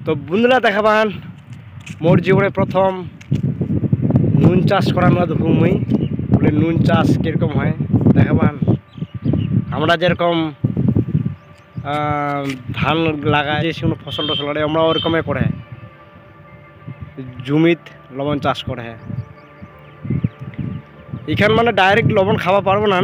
তো বন্ধুরা দেখাবান মোর জীবনে প্রথম নুন চাষ করানো দেখুন মুই বলে নুন চাষ কীরকম হয় দেখাবান। আমরা যেরকম ধান লাগাই যে কোনো ফসল টসল লাগাই আমরা ওরকমই করে জমিত লবণ চাষ করে। এখান মানে ডাইরেক্ট লবণ খাওয়া পারবো না।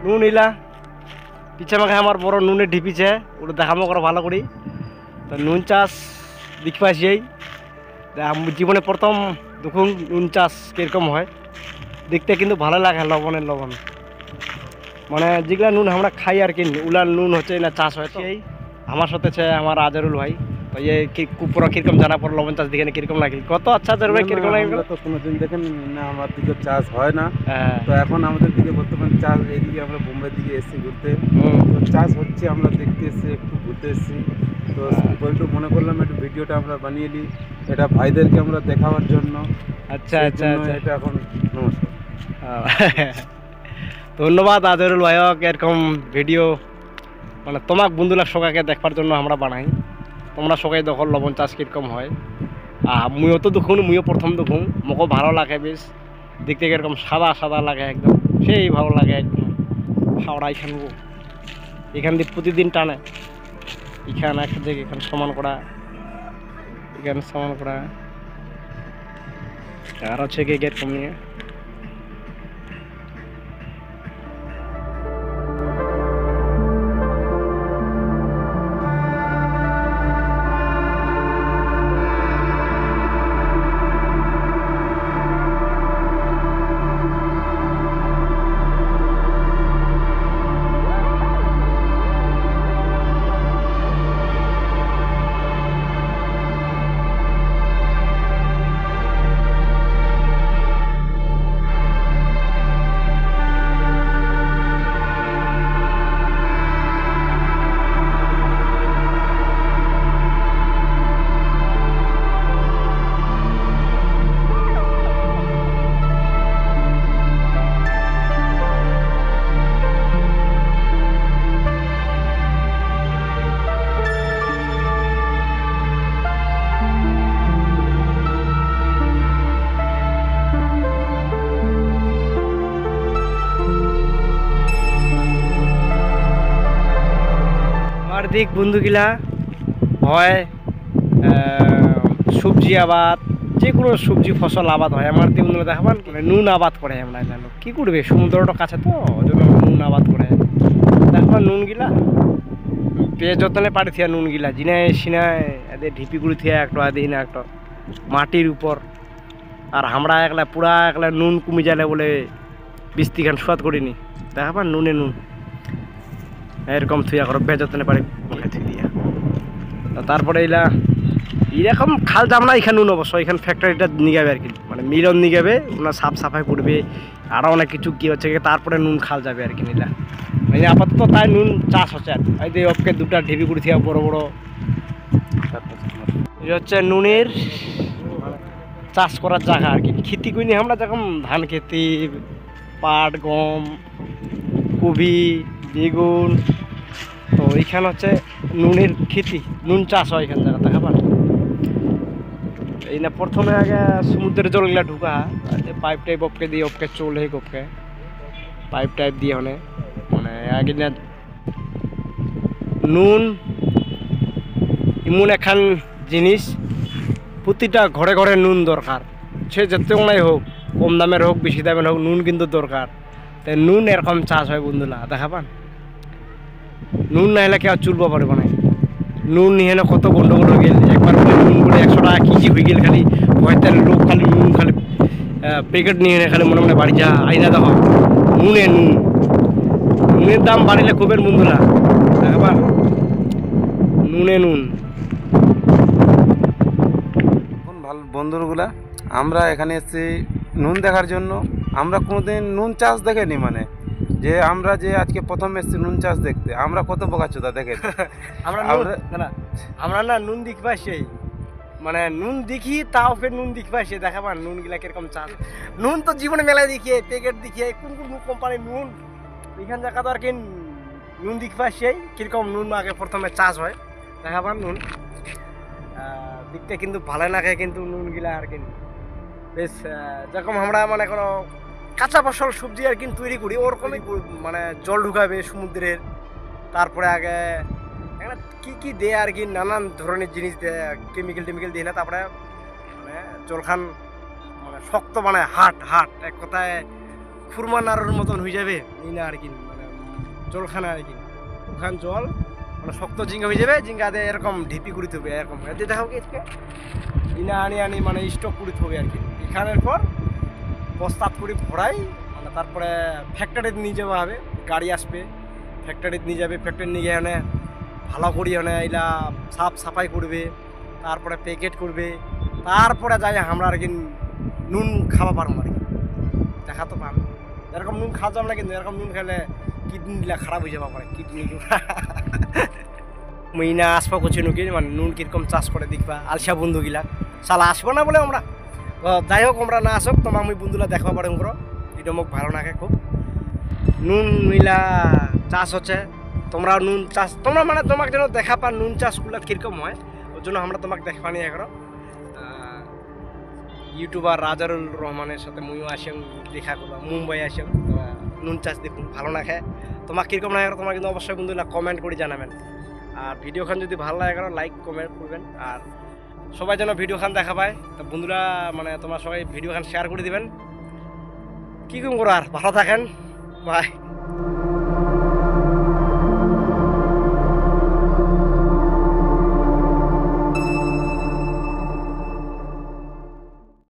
নুন ইলা পিছে মাখে আমার বড় নুনে ঢিপিছে ওটা দেখামো করে ভালো করি। তো নুন চাষ দেখি পাইছি জীবনে প্রথম দেখুন নুন চাষ কীরকম হয় দেখতে কিন্তু ভালো লাগে। লবণের লবণ মানে যেগুলা নুন আমরা খাই আর কি উলার নুন হচ্ছে না চাষ হয়। তো আমার সাথে আমার আজরুল ভাই তো পুরো কিরকম জানা পর লবণ চাষ দেখে কিরকম লাগে কত আচ্ছা ভাই কিরকম লাগে তো কোনোদিন দেখেন না আমার দিকে চাষ হয় না। তো এখন আমাদের দিকে বর্তমান চাষ এইদিকে আমরা বোম্বের দিকে এসেছি ঘুরতে। তো চাষ হচ্ছে আমরা দেখতে এসেছি একটু ঘুরতে এসেছি। তো একটু মনে করলাম একটু ভিডিওটা আমরা বানিয়ে নিই এটা ভাইদেরকে আমরা দেখাবার জন্য। আচ্ছা আচ্ছা আচ্ছা এটা এখন নমস্কার ধন্যবাদ আজরুল ভাইক এরকম ভিডিও মানে তোমাক বন্ধুলার সকাকে দেখবার জন্য আমরা বানাই। তোমরা সকাই দেখো লবণ চাষ কীরকম হয়। মুইও তো দেখুন মুইও প্রথম দেখুন মোকেও ভালো লাগে বেশ দেখতে এরকম সাদা সাদা লাগে একদম সেই ভালো লাগে একদম। হাওড়া এখান দিয়ে প্রতিদিন টানে এখানে এক জায়গায় এখানে সমান করা এখানে সমান করা আর হচ্ছে কি এরকম নিয়ে দিক বন্ধুগিলা হয় সবজি আবাদ যে কোনো সবজি ফসল আবাদ হয় আমার দিক বন্ধুরা দেখাবান নুন আবাদ করে আমরা জানো কী করবে সমুদ্রটা কাছে তো ওই জন্য নুন আবাদ করে দেখাবার নুনগিলা পেয়ে যত্নে পাড়ি থিয়া নুনগিলা জিনায় সিনায় এদের ঢিপিগুলি থিয়া একটা দিন একটা মাটির উপর আর আমরা একলা পুরা একলা নুন কমে যালে বলে বৃষ্টিখান সোয়াদ করিনি দেখাবার নুনে নুন এরকম থুয়া করো বেজতনে পারে দিয়া তারপরে এলা এরকম খাল যাম না এখানে নুন অবশ্য এখানে ফ্যাক্টরিটা নিয়ে যাবে আর কি মানে মিলন নিয়ে যাবে ওনার সাফ সাফাই করবে আরও অনেক কিছু কী হচ্ছে তারপরে নুন খাল যাবে আর কি নিলা মানে আপাতত তাই নুন চাষ হচ্ছে আর এই যে ওকে দুটা ঢিপি করে থিয়া বড় বড় এটা হচ্ছে নুনের চাষ করার জায়গা আর কি খেতি করিনি আমরা যখন ধান খেতি পাট গম কবি বেগুন তো এইখানে হচ্ছে নুনের খেতি নুন চাষ হয় এখান জায়গা দেখাবার। এই না প্রথমে আগে সমুদ্রের জলগুলা ঢুকা পাইপ টাইপ ওপকে দিয়ে ওপকে চলে ওপকে পাইপ টাইপ দিয়ে মানে আগে না নুন এমন এখান জিনিস প্রতিটা ঘরে ঘরে নুন দরকার সে যেতেই হোক কম দামের হোক বেশি দামের হোক নুন কিন্তু দরকার। তাই নুন এরকম চাষ হয় বন্ধুরা দেখাবান নুন না হলে কেউ চুলবা পারবে না। নুন নিয়ে না কত গন্ডগোল হয়ে গেল, একবার করে নুন করে 100 টাকা কেজি হয়ে গেল, খালি হয়তো লোক খালি নুন খালি প্যাকেট নিয়ে এনে খালি মনে মনে বাড়ি যা আইনা দেখো নুন নুনের দাম বাড়িলে খুবের বন্ধুরা দেখবা নুন। ভালো বন্ধুগুলা, আমরা এখানে এসেছি নুন দেখার জন্য। আমরা কোনোদিন নুন চাষ দেখেনি, মানে যে আমরা যে আজকে প্রথম এসেছি নুন চাষ দেখতে, আমরা কত বোকাচোদা দেখে আমরা না নুন দেখবা সেই মানে নুন দেখি, তাও ফের নুন দেখবা সে দেখাবা নুন গিলা কিরকম চাষ। নুন তো জীবনে মেলায় দেখিয়ে প্যাকেট দেখিয়ে কোন কোম্পানির নুন, এখান জায়গা তো আর কি নুন দেখবা সেই কিরকম নুন আগে প্রথমে চাষ হয় দেখাবার নুন দেখতে কিন্তু ভালো লাগে, কিন্তু নুন গিলা আর কি বেশ যেরকম আমরা মানে কোনো কাঁচা ফসল সবজি আর কি তৈরি করি ওরকমই মানে জল ঢুকাবে সমুদ্রের, তারপরে আগে কি কি দেয় আর কি নানান ধরনের জিনিস দেয়, কেমিক্যাল দিয়ে না, তারপরে মানে জলখান মানে শক্ত মানে হাট এক কথায় খুরমা নাড়ুর মতন হয়ে যাবে এই না আর কি, মানে জলখানা আর কি ওখান জল মানে শক্ত জিঙ্গা হয়ে যাবে, জিঙ্গা দিয়ে এরকম ঢিপি করে থাকবে এরকম দেখো কি ইনা আনি মানে স্টক করে থাকবে আর কি। এখানের পর বস্তাত করে ভরাই মানে তারপরে ফ্যাক্টরিতে নিয়ে যাওয়া হবে, গাড়ি আসবে ফ্যাক্টরিতে নিয়ে যাবে, ফ্যাক্টরি নিয়ে গিয়ে ভালো করি এলা সাফাই করবে, তারপরে প্যাকেট করবে, তারপরে যাই আমরা আর কি নুন খাওয়া পারবো আর কি দেখা তো পারবো। এরকম নুন খাওয়া যাবে না, কিন্তু এরকম নুন খেলে কিডনিগুলা খারাপ হয়ে যাওয়া পারে কিডনি মইনা আসবা করছি নাকি মানে নুন কিরকম চাষ করে দেখবা আলসা বন্ধুগিলা সালা আসবো না বলে আমরা যাই হোক আমরা না আসক তোমার আমি বন্ধুলা দেখবা পারেন করো এটা মোক ভালো লাগে খুব। নুন মিলা চাষ হচ্ছে, তোমরা নুন চাষ তোমরা মানে তোমাকে যেন দেখা পা নুন চাষগুলা কীরকম হয়, ওর জন্য আমরা তোমাকে দেখা নিয়ে করো। ইউটিউবার রাজারুল রহমানের সাথে মুইও আসেন দেখা করবো, মুম্বাই আসেন নুন চাষ দেখুন ভালো না খায় তোমাকে কীরকম লাগে তোমার কিন্তু অবশ্যই বন্ধুরা কমেন্ট করে জানাবেন। আর ভিডিওখান যদি ভালো লাগে লাইক কমেন্ট করবেন, আর সবাই যেন ভিডিওখান দেখা পায়, তো বন্ধুরা মানে তোমরা সবাই ভিডিওখান শেয়ার করে দিবেন। কী করবো আর ভালো থাকেন, বাই।